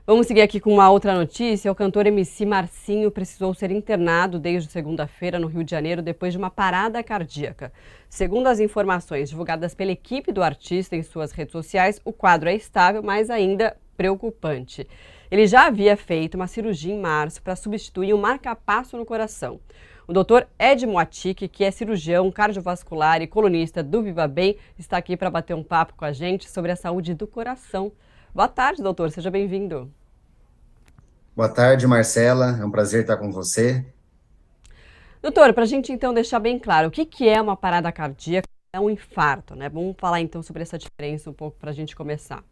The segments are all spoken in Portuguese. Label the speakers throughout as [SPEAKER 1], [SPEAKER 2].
[SPEAKER 1] Vamos seguir aqui com uma outra notícia. O cantor MC Marcinho precisou ser internado desde segunda-feira no Rio de Janeiro depois de uma parada cardíaca. Segundo as informações divulgadas pela equipe do artista em suas redes sociais, o quadro é estável, mas ainda preocupante. Ele já havia feito uma cirurgia em março para substituir um marca-passo no coração. O doutor Ed Moatic, que é cirurgião cardiovascular e colunista do Viva Bem, está aqui para bater um papo com a gente sobre a saúde do coração. Boa tarde, doutor. Seja bem-vindo.
[SPEAKER 2] Boa tarde, Marcela. É um prazer estar com você.
[SPEAKER 1] Doutor, para a gente então deixar bem claro, o que é uma parada cardíaca? É um infarto, né? Vamos falar então sobre essa diferença um pouco para a gente começar.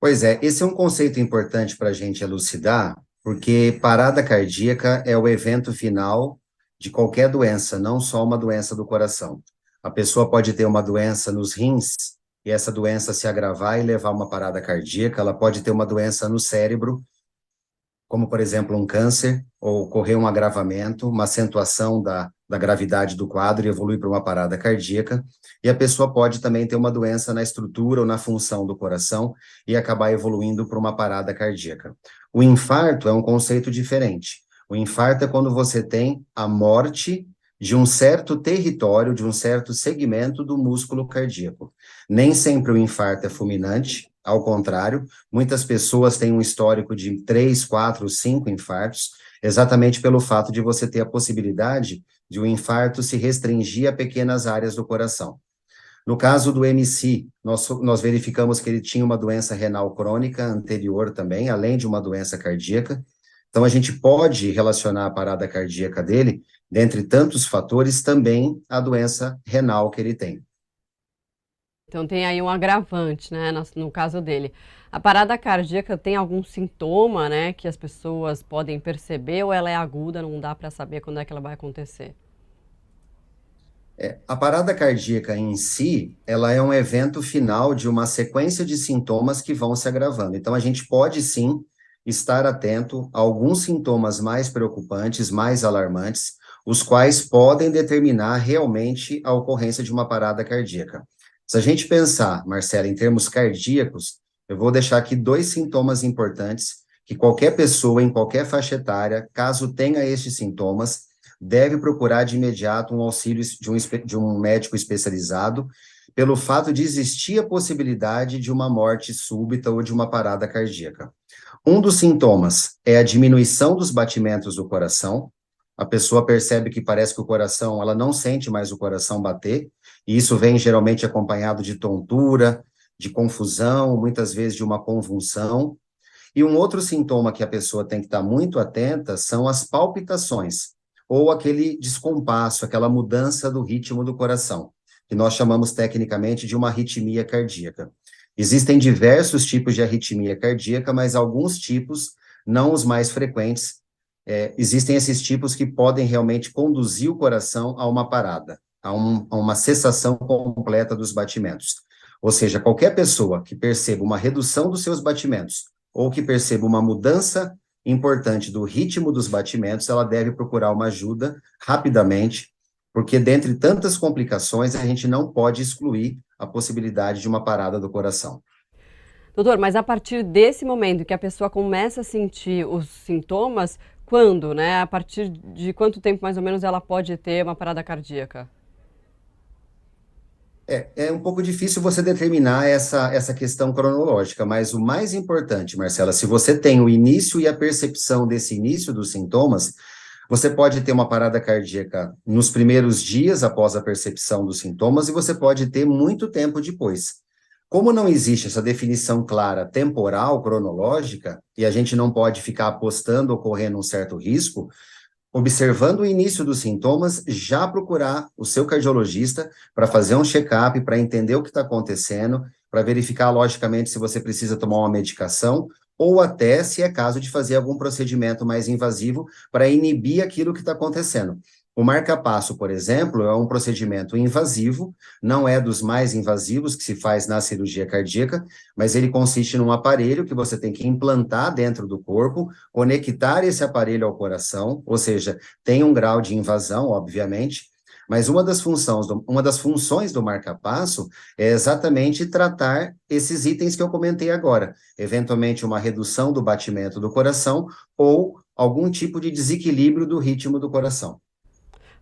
[SPEAKER 2] Pois é, esse é um conceito importante para a gente elucidar, porque parada cardíaca é o evento final de qualquer doença, não só uma doença do coração. A pessoa pode ter uma doença nos rins e essa doença se agravar e levar a uma parada cardíaca. Ela pode ter uma doença no cérebro, como, por exemplo, um câncer, ou ocorrer um agravamento, uma acentuação da gravidade do quadro e evoluir para uma parada cardíaca. E a pessoa pode também ter uma doença na estrutura ou na função do coração e acabar evoluindo para uma parada cardíaca. O infarto é um conceito diferente. O infarto é quando você tem a morte de um certo território, de um certo segmento do músculo cardíaco. Nem sempre o infarto é fulminante, ao contrário, muitas pessoas têm um histórico de 3, 4, 5 infartos, exatamente pelo fato de você ter a possibilidade de um infarto se restringir a pequenas áreas do coração. No caso do MC, nós verificamos que ele tinha uma doença renal crônica anterior também, além de uma doença cardíaca. Então, a gente pode relacionar a parada cardíaca dele, dentre tantos fatores, também a doença renal que ele tem.
[SPEAKER 1] Então tem aí um agravante, né, no caso dele. A parada cardíaca tem algum sintoma, né, que as pessoas podem perceber ou ela é aguda, não dá para saber quando é que ela vai acontecer?
[SPEAKER 2] A parada cardíaca em si, ela é um evento final de uma sequência de sintomas que vão se agravando. Então, a gente pode sim estar atento a alguns sintomas mais preocupantes, mais alarmantes, os quais podem determinar realmente a ocorrência de uma parada cardíaca. Se a gente pensar, Marcela, em termos cardíacos, eu vou deixar aqui dois sintomas importantes que qualquer pessoa em qualquer faixa etária, caso tenha estes sintomas, deve procurar de imediato um auxílio de um médico especializado, pelo fato de existir a possibilidade de uma morte súbita ou de uma parada cardíaca. Um dos sintomas é a diminuição dos batimentos do coração. A pessoa percebe que parece que o coração, ela não sente mais o coração bater, e isso vem geralmente acompanhado de tontura, de confusão, muitas vezes de uma convulsão. E um outro sintoma que a pessoa tem que estar muito atenta são as palpitações, ou aquele descompasso, aquela mudança do ritmo do coração, que nós chamamos tecnicamente de uma arritmia cardíaca. Existem diversos tipos de arritmia cardíaca, mas alguns tipos, não os mais frequentes, existem esses tipos que podem realmente conduzir o coração a uma parada, a uma cessação completa dos batimentos. Ou seja, qualquer pessoa que perceba uma redução dos seus batimentos ou que perceba uma mudança importante do ritmo dos batimentos, ela deve procurar uma ajuda rapidamente, porque dentre tantas complicações, a gente não pode excluir a possibilidade de uma parada do coração.
[SPEAKER 1] Doutor, mas a partir desse momento que a pessoa começa a sentir os sintomas, quando, né? A partir de quanto tempo mais ou menos ela pode ter uma parada cardíaca?
[SPEAKER 2] É um pouco difícil você determinar essa questão cronológica, mas o mais importante, Marcela, se você tem o início e a percepção desse início dos sintomas, você pode ter uma parada cardíaca nos primeiros dias após a percepção dos sintomas e você pode ter muito tempo depois. Como não existe essa definição clara temporal, cronológica, e a gente não pode ficar apostando ou correndo um certo risco, observando o início dos sintomas, já procurar o seu cardiologista para fazer um check-up, para entender o que está acontecendo, para verificar, logicamente, se você precisa tomar uma medicação, ou até se é caso de fazer algum procedimento mais invasivo para inibir aquilo que está acontecendo. O marca-passo, por exemplo, é um procedimento invasivo, não é dos mais invasivos que se faz na cirurgia cardíaca, mas ele consiste num aparelho que você tem que implantar dentro do corpo, conectar esse aparelho ao coração, ou seja, tem um grau de invasão, obviamente, Mas uma das funções do marca-passo é exatamente tratar esses itens que eu comentei agora, eventualmente uma redução do batimento do coração ou algum tipo de desequilíbrio do ritmo do coração.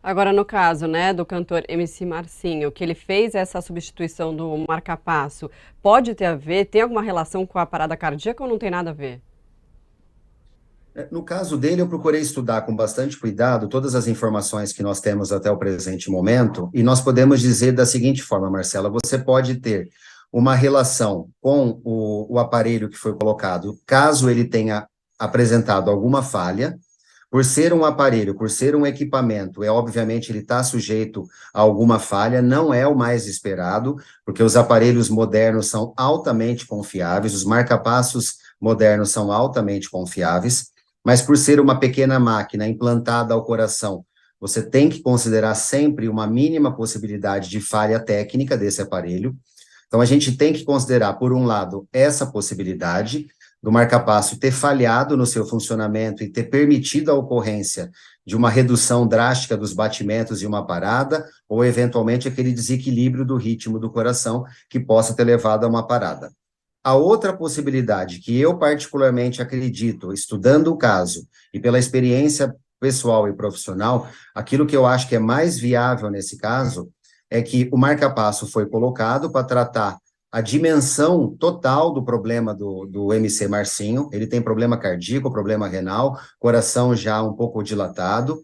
[SPEAKER 1] Agora, no caso, né, do cantor MC Marcinho, que ele fez essa substituição do marca-passo, pode ter a ver, tem alguma relação com a parada cardíaca ou não tem nada a ver?
[SPEAKER 2] No caso dele, eu procurei estudar com bastante cuidado todas as informações que nós temos até o presente momento, e nós podemos dizer da seguinte forma, Marcela: você pode ter uma relação com o aparelho que foi colocado, caso ele tenha apresentado alguma falha. Por ser um aparelho, por ser um equipamento, obviamente ele está sujeito a alguma falha, não é o mais esperado, porque os aparelhos modernos são altamente confiáveis, os marca-passos modernos são altamente confiáveis, mas por ser uma pequena máquina implantada ao coração, você tem que considerar sempre uma mínima possibilidade de falha técnica desse aparelho. Então, a gente tem que considerar, por um lado, essa possibilidade do marca-passo ter falhado no seu funcionamento e ter permitido a ocorrência de uma redução drástica dos batimentos e uma parada, ou eventualmente aquele desequilíbrio do ritmo do coração que possa ter levado a uma parada. A outra possibilidade, que eu particularmente acredito, estudando o caso e pela experiência pessoal e profissional, aquilo que eu acho que é mais viável nesse caso é que o marca-passo foi colocado para tratar a dimensão total do problema do MC Marcinho. Ele tem problema cardíaco, problema renal, coração já um pouco dilatado.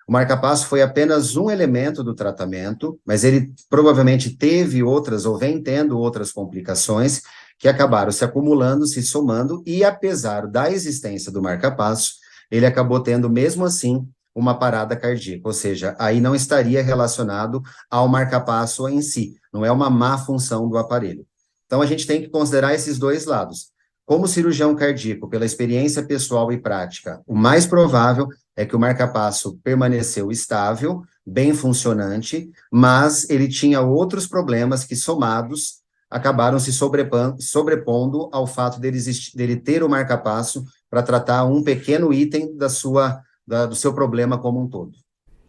[SPEAKER 2] O marca-passo foi apenas um elemento do tratamento, mas ele provavelmente teve outras, ou vem tendo outras complicações, que acabaram se acumulando, se somando, e apesar da existência do marca-passo, ele acabou tendo, mesmo assim, uma parada cardíaca, ou seja, aí não estaria relacionado ao marca-passo em si, não é uma má função do aparelho. Então, a gente tem que considerar esses dois lados. Como cirurgião cardíaco, pela experiência pessoal e prática, o mais provável é que o marca-passo permaneceu estável, bem funcionante, mas ele tinha outros problemas que, somados, acabaram se sobrepondo ao fato dele ter o marca-passo para tratar um pequeno item do seu problema como um todo.